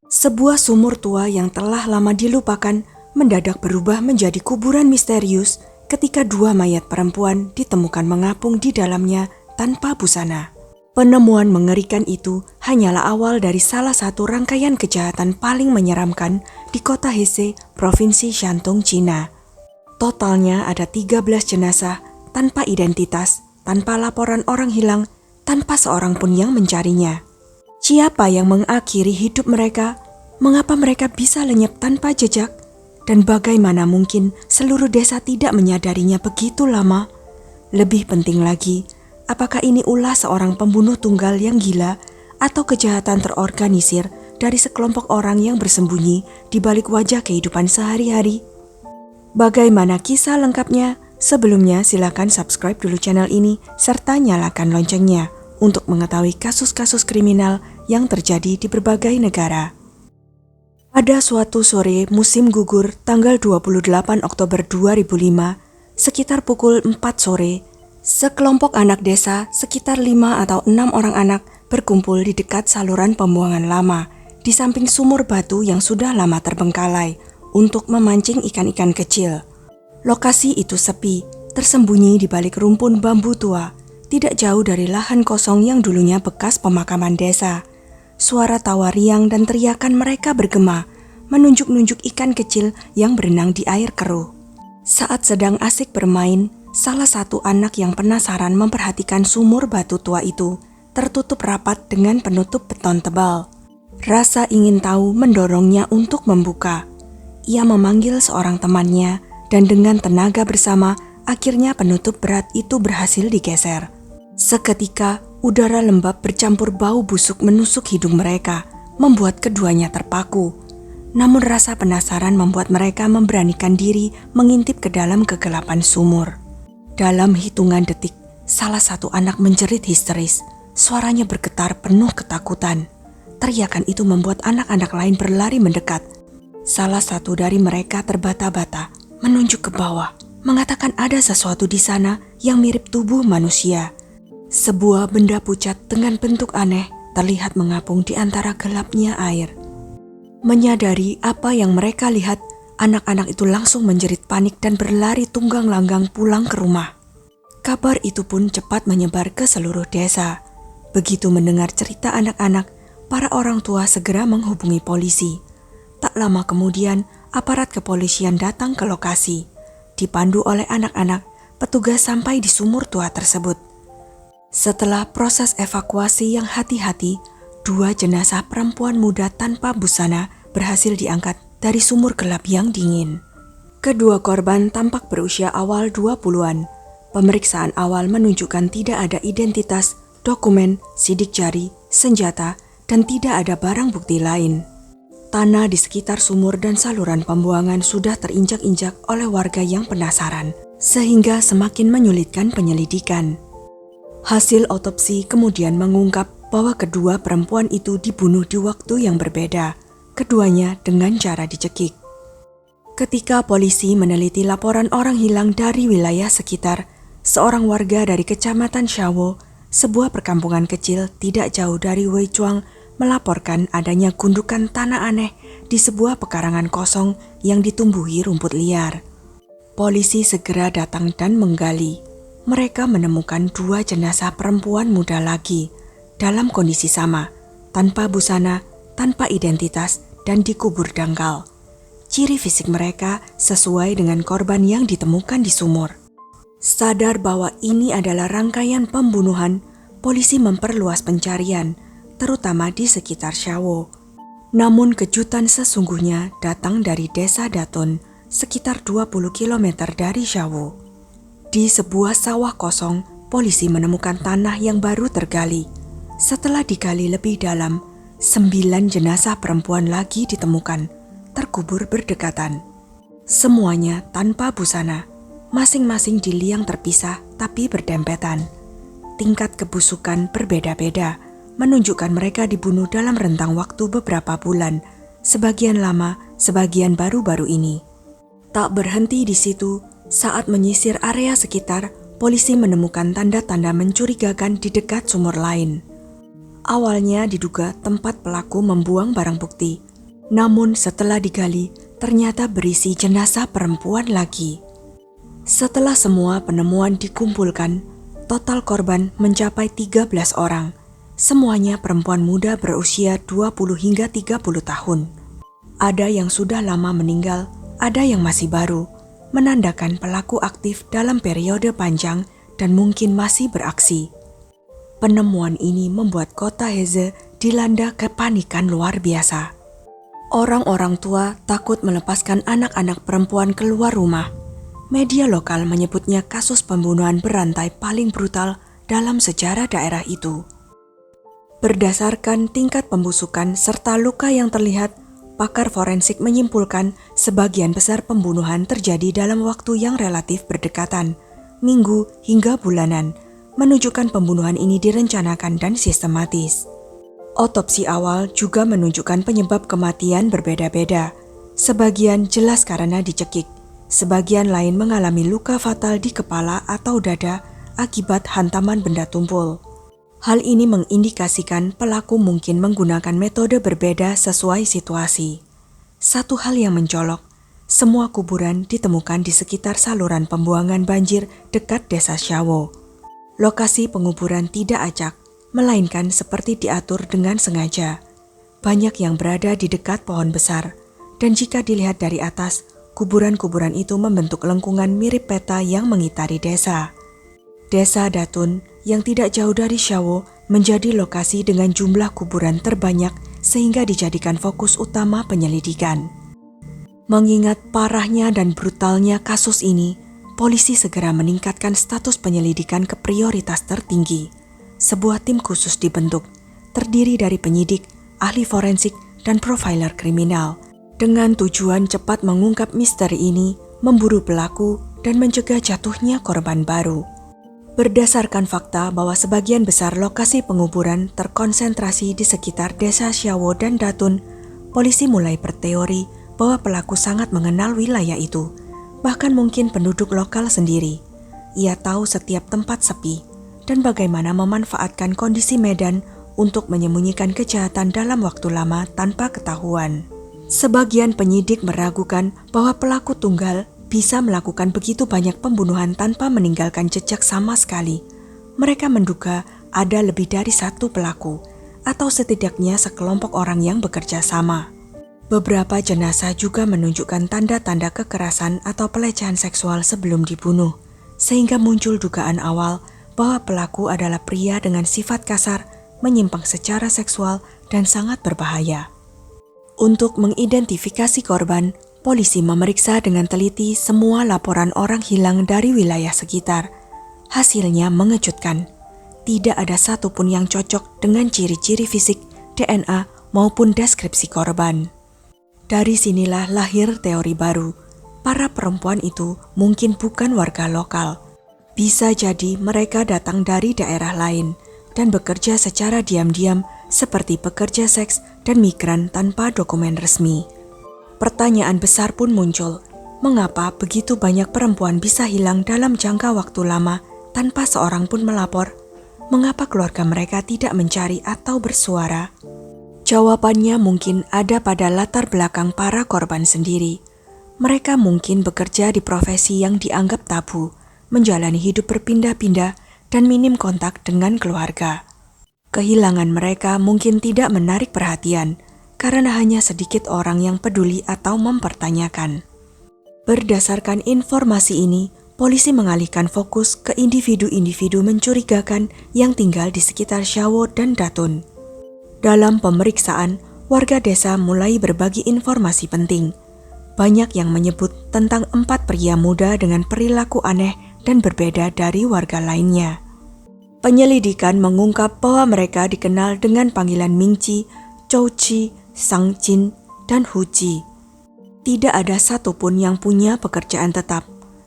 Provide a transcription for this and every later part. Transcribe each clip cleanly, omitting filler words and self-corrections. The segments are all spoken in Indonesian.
Sebuah sumur tua yang telah lama dilupakan mendadak berubah menjadi kuburan misterius ketika dua mayat perempuan ditemukan mengapung di dalamnya tanpa busana. Penemuan mengerikan itu hanyalah awal dari salah satu rangkaian kejahatan paling menyeramkan di kota Hesse, Provinsi Shandong, Cina. Totalnya ada 13 jenazah tanpa identitas, tanpa laporan orang hilang, tanpa seorang pun yang mencarinya. Siapa yang mengakhiri hidup mereka? Mengapa mereka bisa lenyap tanpa jejak? Dan bagaimana mungkin seluruh desa tidak menyadarinya begitu lama? Lebih penting lagi, apakah ini ulah seorang pembunuh tunggal yang gila atau kejahatan terorganisir dari sekelompok orang yang bersembunyi di balik wajah kehidupan sehari-hari? Bagaimana kisah lengkapnya? Sebelumnya silakan subscribe dulu channel ini serta nyalakan loncengnya untuk mengetahui kasus-kasus kriminal yang terjadi di berbagai negara. Pada suatu sore musim gugur tanggal 28 Oktober 2005, sekitar pukul 4 sore, sekelompok anak desa sekitar 5 atau 6 orang anak berkumpul di dekat saluran pembuangan lama di samping sumur batu yang sudah lama terbengkalai untuk memancing ikan-ikan kecil. Lokasi itu sepi, tersembunyi di balik rumpun bambu tua, tidak jauh dari lahan kosong yang dulunya bekas pemakaman desa. Suara tawa riang dan teriakan mereka bergema, menunjuk-nunjuk ikan kecil yang berenang di air keruh. Saat sedang asik bermain, salah satu anak yang penasaran memperhatikan sumur batu tua itu tertutup rapat dengan penutup beton tebal. Rasa ingin tahu mendorongnya untuk membuka. Ia memanggil seorang temannya dan dengan tenaga bersama akhirnya penutup berat itu berhasil digeser. Seketika, udara lembab bercampur bau busuk menusuk hidung mereka, membuat keduanya terpaku. Namun rasa penasaran membuat mereka memberanikan diri mengintip ke dalam kegelapan sumur. Dalam hitungan detik, salah satu anak menjerit histeris. Suaranya bergetar penuh ketakutan. Teriakan itu membuat anak-anak lain berlari mendekat. Salah satu dari mereka terbata-bata, menunjuk ke bawah, mengatakan ada sesuatu di sana yang mirip tubuh manusia. Sebuah benda pucat dengan bentuk aneh terlihat mengapung di antara gelapnya air. Menyadari apa yang mereka lihat, anak-anak itu langsung menjerit panik dan berlari tunggang langgang pulang ke rumah. Kabar itu pun cepat menyebar ke seluruh desa. Begitu mendengar cerita anak-anak, para orang tua segera menghubungi polisi. Tak lama kemudian, aparat kepolisian datang ke lokasi. Dipandu oleh anak-anak, petugas sampai di sumur tua tersebut. Setelah proses evakuasi yang hati-hati, 2 jenazah perempuan muda tanpa busana berhasil diangkat dari sumur gelap yang dingin. Kedua korban tampak berusia awal 20-an. Pemeriksaan awal menunjukkan tidak ada identitas, dokumen, sidik jari, senjata, dan tidak ada barang bukti lain. Tanah di sekitar sumur dan saluran pembuangan sudah terinjak-injak oleh warga yang penasaran, sehingga semakin menyulitkan penyelidikan. Hasil otopsi kemudian mengungkap bahwa kedua perempuan itu dibunuh di waktu yang berbeda, keduanya dengan cara dicekik. Ketika polisi meneliti laporan orang hilang dari wilayah sekitar, seorang warga dari kecamatan Shawo, sebuah perkampungan kecil tidak jauh dari Weichuang, melaporkan adanya gundukan tanah aneh di sebuah pekarangan kosong yang ditumbuhi rumput liar. Polisi segera datang dan menggali. Mereka menemukan 2 jenazah perempuan muda lagi, dalam kondisi sama, tanpa busana, tanpa identitas, dan dikubur dangkal. Ciri fisik mereka sesuai dengan korban yang ditemukan di sumur. Sadar bahwa ini adalah rangkaian pembunuhan, polisi memperluas pencarian, terutama di sekitar Shawo. Namun kejutan sesungguhnya datang dari desa Daton, sekitar 20 km dari Shawo. Di sebuah sawah kosong, polisi menemukan tanah yang baru tergali. Setelah digali lebih dalam, 9 jenazah perempuan lagi ditemukan, terkubur berdekatan. Semuanya tanpa busana, masing-masing di liang terpisah tapi berdempetan. Tingkat kebusukan berbeda-beda, menunjukkan mereka dibunuh dalam rentang waktu beberapa bulan, sebagian lama, sebagian baru-baru ini. Tak berhenti di situ, saat menyisir area sekitar, polisi menemukan tanda-tanda mencurigakan di dekat sumur lain. Awalnya diduga tempat pelaku membuang barang bukti, Namun setelah digali, ternyata berisi jenazah perempuan lagi. Setelah semua penemuan dikumpulkan, total korban mencapai 13 orang. Semuanya perempuan muda berusia 20 hingga 30 tahun. Ada yang sudah lama meninggal, ada yang masih baru, menandakan pelaku aktif dalam periode panjang dan mungkin masih beraksi. Penemuan ini membuat kota Heze dilanda kepanikan luar biasa. Orang-orang tua takut melepaskan anak-anak perempuan keluar rumah. Media lokal menyebutnya kasus pembunuhan berantai paling brutal dalam sejarah daerah itu. Berdasarkan tingkat pembusukan serta luka yang terlihat, pakar forensik menyimpulkan sebagian besar pembunuhan terjadi dalam waktu yang relatif berdekatan, minggu hingga bulanan, menunjukkan pembunuhan ini direncanakan dan sistematis. Otopsi awal juga menunjukkan penyebab kematian berbeda-beda. Sebagian jelas karena dicekik, sebagian lain mengalami luka fatal di kepala atau dada akibat hantaman benda tumpul. Hal ini mengindikasikan pelaku mungkin menggunakan metode berbeda sesuai situasi. Satu hal yang mencolok, semua kuburan ditemukan di sekitar saluran pembuangan banjir dekat desa Syawo. Lokasi penguburan tidak acak, melainkan seperti diatur dengan sengaja. Banyak yang berada di dekat pohon besar, dan jika dilihat dari atas, kuburan-kuburan itu membentuk lengkungan mirip peta yang mengitari desa. Desa Datun yang tidak jauh dari Syawo menjadi lokasi dengan jumlah kuburan terbanyak sehingga dijadikan fokus utama penyelidikan. Mengingat parahnya dan brutalnya kasus ini, polisi segera meningkatkan status penyelidikan ke prioritas tertinggi. Sebuah tim khusus dibentuk, terdiri dari penyidik, ahli forensik, dan profiler kriminal, dengan tujuan cepat mengungkap misteri ini, memburu pelaku, dan mencegah jatuhnya korban baru. Berdasarkan fakta bahwa sebagian besar lokasi penguburan terkonsentrasi di sekitar desa Syawo dan Datun, polisi mulai berteori bahwa pelaku sangat mengenal wilayah itu, bahkan mungkin penduduk lokal sendiri. Ia tahu setiap tempat sepi dan bagaimana memanfaatkan kondisi medan untuk menyembunyikan kejahatan dalam waktu lama tanpa ketahuan. Sebagian penyidik meragukan bahwa pelaku tunggal bisa melakukan begitu banyak pembunuhan tanpa meninggalkan jejak sama sekali. Mereka menduga ada lebih dari satu pelaku, atau setidaknya sekelompok orang yang bekerja sama. Beberapa jenazah juga menunjukkan tanda-tanda kekerasan atau pelecehan seksual sebelum dibunuh, sehingga muncul dugaan awal bahwa pelaku adalah pria dengan sifat kasar, menyimpang secara seksual, dan sangat berbahaya. Untuk mengidentifikasi korban, polisi memeriksa dengan teliti semua laporan orang hilang dari wilayah sekitar. Hasilnya mengejutkan. Tidak ada satupun yang cocok dengan ciri-ciri fisik, DNA, maupun deskripsi korban. Dari sinilah lahir teori baru. Para perempuan itu mungkin bukan warga lokal. Bisa jadi mereka datang dari daerah lain dan bekerja secara diam-diam seperti pekerja seks dan migran tanpa dokumen resmi. Pertanyaan besar pun muncul, mengapa begitu banyak perempuan bisa hilang dalam jangka waktu lama tanpa seorang pun melapor? Mengapa keluarga mereka tidak mencari atau bersuara? Jawabannya mungkin ada pada latar belakang para korban sendiri. Mereka mungkin bekerja di profesi yang dianggap tabu, menjalani hidup berpindah-pindah, dan minim kontak dengan keluarga. Kehilangan mereka mungkin tidak menarik perhatian, karena hanya sedikit orang yang peduli atau mempertanyakan. Berdasarkan informasi ini, polisi mengalihkan fokus ke individu-individu mencurigakan yang tinggal di sekitar Syawo dan Datun. Dalam pemeriksaan, warga desa mulai berbagi informasi penting. Banyak yang menyebut tentang 4 pria muda dengan perilaku aneh dan berbeda dari warga lainnya. Penyelidikan mengungkap bahwa mereka dikenal dengan panggilan Mingci, Chouci, Sangjin, dan Huji. Tidak ada satupun yang punya pekerjaan tetap.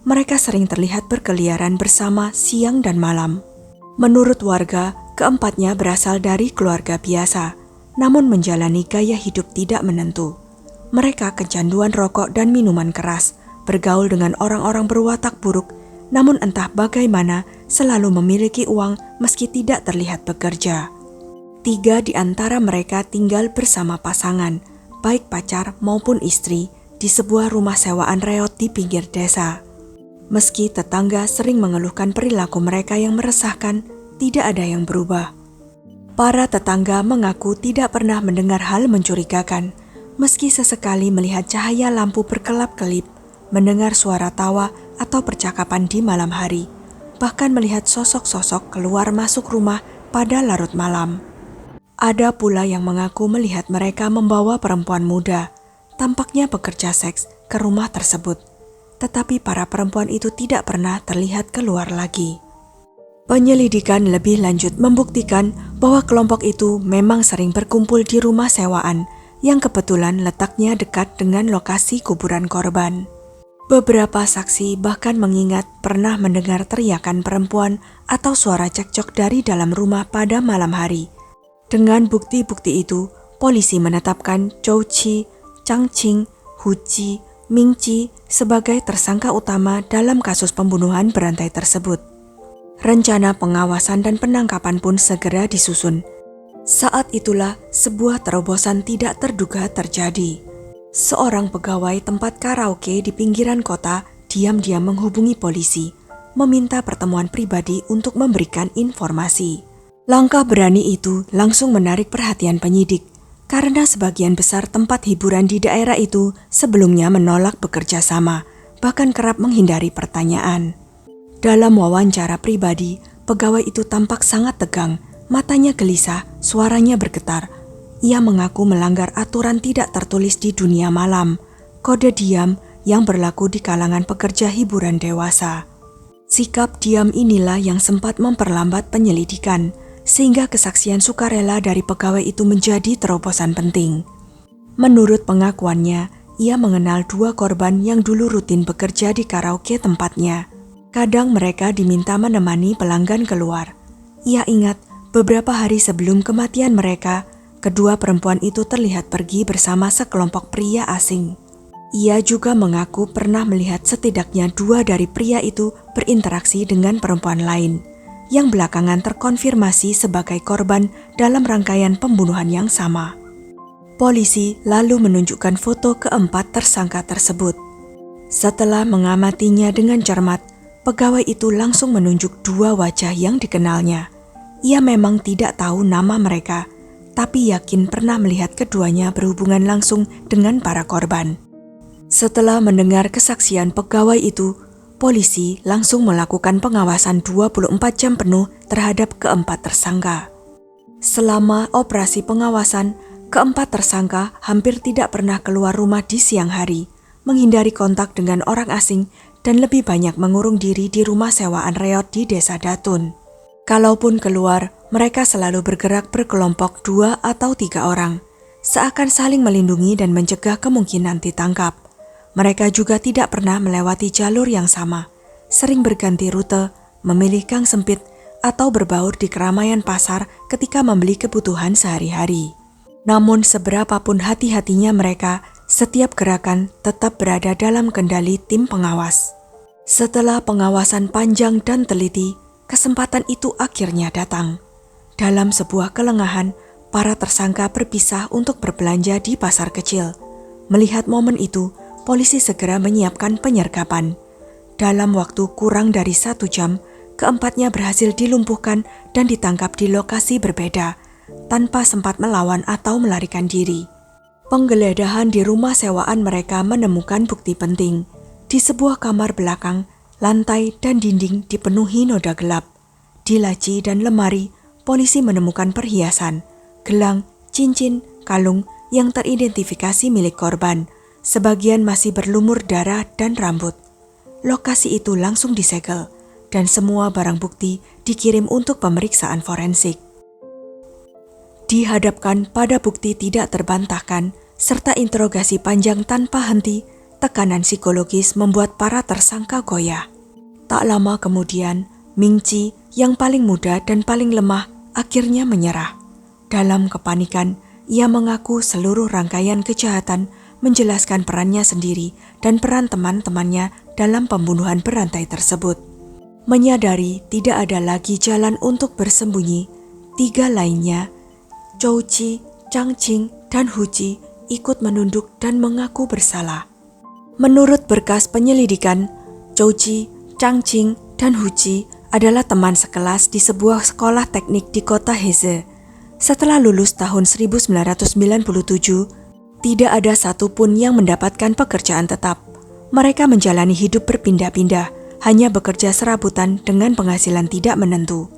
Mereka sering terlihat berkeliaran bersama siang dan malam. Menurut warga, keempatnya berasal dari keluarga biasa, namun menjalani gaya hidup tidak menentu. Mereka kecanduan rokok dan minuman keras, bergaul dengan orang-orang berwatak buruk, namun entah bagaimana selalu memiliki uang meski tidak terlihat bekerja. 3 di antara mereka tinggal bersama pasangan. baik pacar maupun istri, di sebuah rumah sewaan reot di pinggir desa. Meski tetangga sering mengeluhkan perilaku mereka yang meresahkan, tidak ada yang berubah. Para tetangga mengaku tidak pernah mendengar hal mencurigakan, meski sesekali melihat cahaya lampu berkelap-kelip, mendengar suara tawa atau percakapan di malam hari, bahkan melihat sosok-sosok keluar masuk rumah pada larut malam. Ada pula yang mengaku melihat mereka membawa perempuan muda, tampaknya pekerja seks, ke rumah tersebut. Tetapi para perempuan itu tidak pernah terlihat keluar lagi. Penyelidikan lebih lanjut membuktikan bahwa kelompok itu memang sering berkumpul di rumah sewaan yang kebetulan letaknya dekat dengan lokasi kuburan korban. Beberapa saksi bahkan mengingat pernah mendengar teriakan perempuan atau suara cekcok dari dalam rumah pada malam hari. Dengan bukti-bukti itu, polisi menetapkan Zhou Qi, Chang Qing, Hu Ji, Ming Qi sebagai tersangka utama dalam kasus pembunuhan berantai tersebut. Rencana pengawasan dan penangkapan pun segera disusun. Saat itulah sebuah terobosan tidak terduga terjadi. Seorang pegawai tempat karaoke di pinggiran kota diam-diam menghubungi polisi, meminta pertemuan pribadi untuk memberikan informasi. Langkah berani itu langsung menarik perhatian penyidik, karena sebagian besar tempat hiburan di daerah itu sebelumnya menolak bekerja sama, bahkan kerap menghindari pertanyaan. Dalam wawancara pribadi, pegawai itu tampak sangat tegang, matanya gelisah, suaranya bergetar. Ia mengaku melanggar aturan tidak tertulis di dunia malam, kode diam yang berlaku di kalangan pekerja hiburan dewasa. Sikap diam inilah yang sempat memperlambat penyelidikan, sehingga kesaksian sukarela dari pegawai itu menjadi terobosan penting. Menurut pengakuannya, ia mengenal 2 korban yang dulu rutin bekerja di karaoke tempatnya. Kadang mereka diminta menemani pelanggan keluar. Ia ingat beberapa hari sebelum kematian mereka, kedua perempuan itu terlihat pergi bersama sekelompok pria asing. Ia juga mengaku pernah melihat setidaknya 2 dari pria itu berinteraksi dengan perempuan lain, yang belakangan terkonfirmasi sebagai korban dalam rangkaian pembunuhan yang sama. Polisi lalu menunjukkan foto keempat tersangka tersebut. Setelah mengamatinya dengan cermat, pegawai itu langsung menunjuk 2 wajah yang dikenalnya. Ia memang tidak tahu nama mereka, tapi yakin pernah melihat keduanya berhubungan langsung dengan para korban. Setelah mendengar kesaksian pegawai itu, polisi langsung melakukan pengawasan 24 jam penuh terhadap keempat tersangka. Selama operasi pengawasan, keempat tersangka hampir tidak pernah keluar rumah di siang hari, menghindari kontak dengan orang asing, dan lebih banyak mengurung diri di rumah sewaan reot di desa Datun. Kalaupun keluar, mereka selalu bergerak berkelompok 2 atau 3 orang, seakan saling melindungi dan mencegah kemungkinan ditangkap. Mereka juga tidak pernah melewati jalur yang sama, sering berganti rute, memilih gang sempit, atau berbaur di keramaian pasar ketika membeli kebutuhan sehari-hari. Namun seberapapun hati-hatinya mereka, setiap gerakan tetap berada dalam kendali tim pengawas. Setelah pengawasan panjang dan teliti, kesempatan itu akhirnya datang. Dalam sebuah kelengahan, para tersangka berpisah untuk berbelanja di pasar kecil. Melihat momen itu, polisi segera menyiapkan penyergapan. Dalam waktu kurang dari 1 jam, keempatnya berhasil dilumpuhkan dan ditangkap di lokasi berbeda, tanpa sempat melawan atau melarikan diri. Penggeledahan di rumah sewaan mereka menemukan bukti penting. Di sebuah kamar belakang, lantai dan dinding dipenuhi noda gelap. Di laci dan lemari, polisi menemukan perhiasan, gelang, cincin, kalung yang teridentifikasi milik korban. Sebagian masih berlumur darah dan rambut. Lokasi itu langsung disegel, dan semua barang bukti dikirim untuk pemeriksaan forensik. Dihadapkan pada bukti tidak terbantahkan, serta interogasi panjang tanpa henti, tekanan psikologis membuat para tersangka goyah. Tak lama kemudian, Ming Qi yang paling muda dan paling lemah akhirnya menyerah. Dalam kepanikan, ia mengaku seluruh rangkaian kejahatan, menjelaskan perannya sendiri dan peran teman-temannya dalam pembunuhan berantai tersebut. Menyadari tidak ada lagi jalan untuk bersembunyi, 3 lainnya, Zhou Qi, Chang Qing, dan Hu Ji, ikut menunduk dan mengaku bersalah. Menurut berkas penyelidikan, Zhouji, Changqing, dan Huji adalah teman sekelas di sebuah sekolah teknik di kota Heze. Setelah lulus tahun 1997, tidak ada satupun yang mendapatkan pekerjaan tetap. Mereka menjalani hidup berpindah-pindah, hanya bekerja serabutan dengan penghasilan tidak menentu.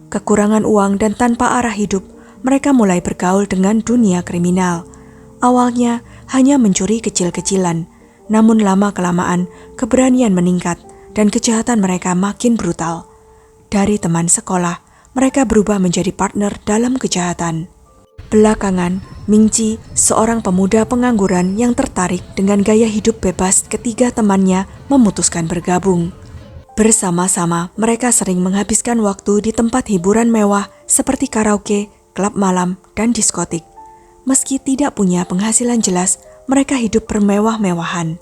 Kekurangan uang dan tanpa arah hidup, mereka mulai bergaul dengan dunia kriminal. Awalnya hanya mencuri kecil-kecilan, namun lama-kelamaan keberanian meningkat dan kejahatan mereka makin brutal. Dari teman sekolah, mereka berubah menjadi partner dalam kejahatan. Belakangan, Mingqi, seorang pemuda pengangguran yang tertarik dengan gaya hidup bebas ketiga temannya, memutuskan bergabung. Bersama-sama, mereka sering menghabiskan waktu di tempat hiburan mewah seperti karaoke, klub malam, dan diskotik. Meski tidak punya penghasilan jelas, mereka hidup bermewah-mewahan.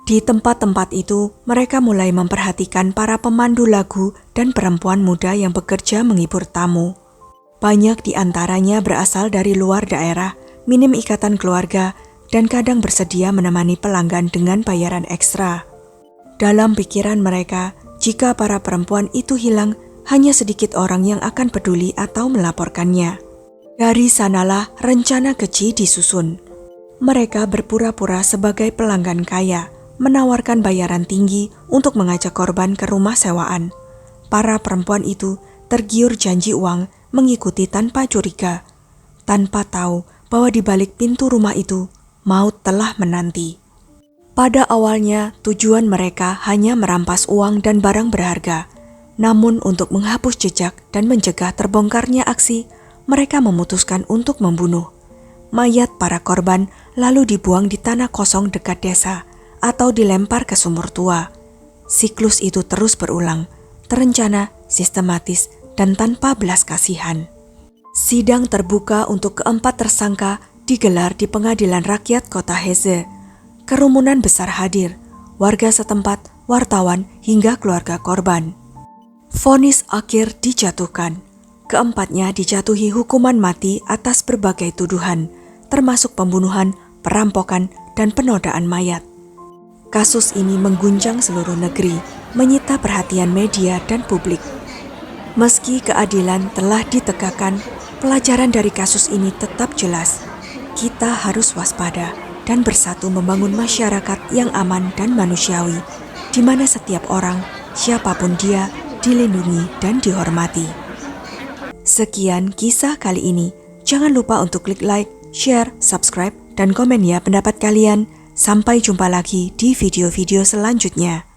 Di tempat-tempat itu, mereka mulai memperhatikan para pemandu lagu dan perempuan muda yang bekerja menghibur tamu. Banyak di antaranya berasal dari luar daerah, minim ikatan keluarga, dan kadang bersedia menemani pelanggan dengan bayaran ekstra. Dalam pikiran mereka, jika para perempuan itu hilang, hanya sedikit orang yang akan peduli atau melaporkannya. Dari sanalah rencana keji disusun. Mereka berpura-pura sebagai pelanggan kaya, menawarkan bayaran tinggi untuk mengajak korban ke rumah sewaan. Para perempuan itu tergiur janji uang, mengikuti tanpa curiga, tanpa tahu bahwa di balik pintu rumah itu, maut telah menanti. Pada awalnya, tujuan mereka hanya merampas uang dan barang berharga. Namun untuk menghapus jejak dan mencegah terbongkarnya aksi, mereka memutuskan untuk membunuh. Mayat para korban lalu dibuang di tanah kosong dekat desa, atau dilempar ke sumur tua. Siklus itu terus berulang, terencana, sistematis, dan tanpa belas kasihan. Sidang terbuka untuk keempat tersangka digelar di Pengadilan Rakyat Kota Heze. Kerumunan besar hadir, warga setempat, wartawan, hingga keluarga korban. Vonis akhir dijatuhkan. Keempatnya dijatuhi hukuman mati atas berbagai tuduhan, termasuk pembunuhan, perampokan, dan penodaan mayat. Kasus ini mengguncang seluruh negeri, menyita perhatian media dan publik. Meski keadilan telah ditegakkan, pelajaran dari kasus ini tetap jelas. Kita harus waspada dan bersatu membangun masyarakat yang aman dan manusiawi, di mana setiap orang, siapapun dia, dilindungi dan dihormati. Sekian kisah kali ini. Jangan lupa untuk klik like, share, subscribe, dan komen ya pendapat kalian. Sampai jumpa lagi di video-video selanjutnya.